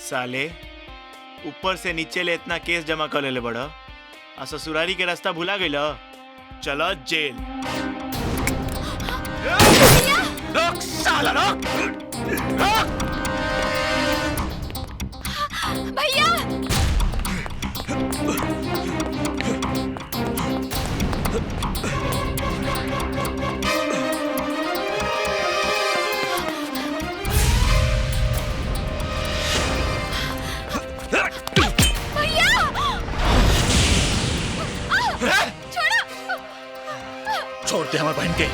साले ऊपर से नीचे ले इतना केस जमा कर ले बड़ा आ ससुरारी के रास्ता भुला गइल। चलो जेल। रोक साला रोक। भैया छोड़ दे हमारे बहन के।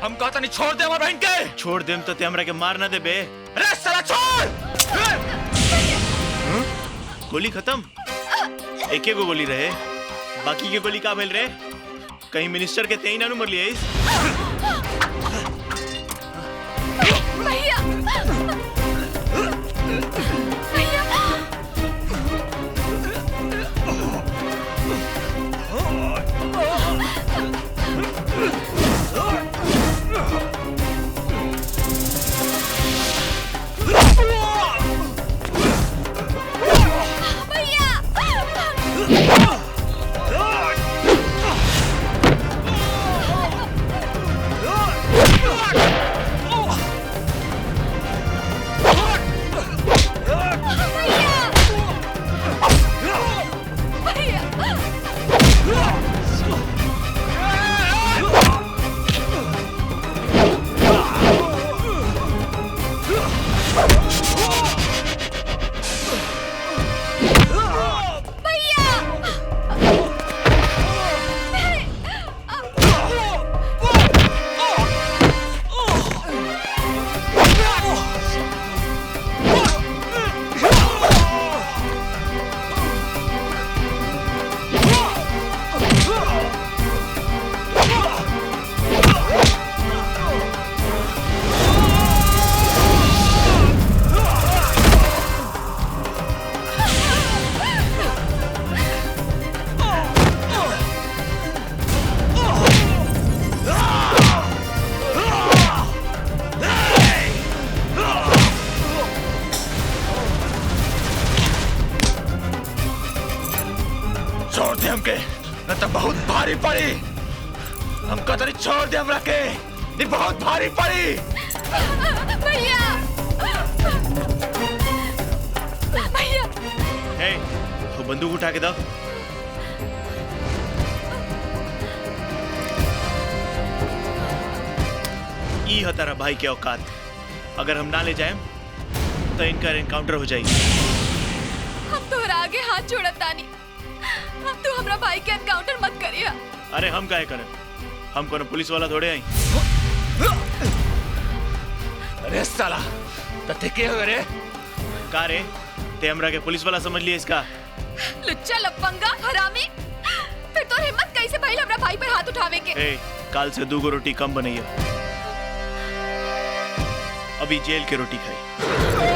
हम कहता नहीं छोड़ दे हमारे बहन के। छोड़ देम तो ते हमरा के मार ना दे बे। अरे साला छोड़। गोली खत्म। एक गो गोली रहे, बाकी के गोली का भेल रे? कहीं मिनिस्टर के तेई ना मर लिए। भैया छोड़ दे हमके, न तो बहुत भारी पड़ी। हमको तो नहीं छोड़ दे हमरा के, नहीं बहुत भारी पड़ी। भैया भैया हे, तो बंदूक उठा के दो। ई है तारा भाई के औकात। अगर हम ना ले जाएं तो इनका एनकाउंटर हो जाएगी। हम तोहरा आगे हाथ जोड़त तानी। हम तू हमरा भाई के एनकाउंटर मत करिया। अरे हम काहे करें? हम कोनो पुलिस वाला थोड़े आई। अरे साला तते के हो रे? का रे? ते हमरा के पुलिस वाला समझ लिए इसका? लुच्चा लफंगा हरामी। फिर तोर हिम्मत कैसे भइल हमरा भाई पर हाथ उठावे के? ए, काल से 2 रोटी कम बनइया। अभी जेल के रोटी खाई।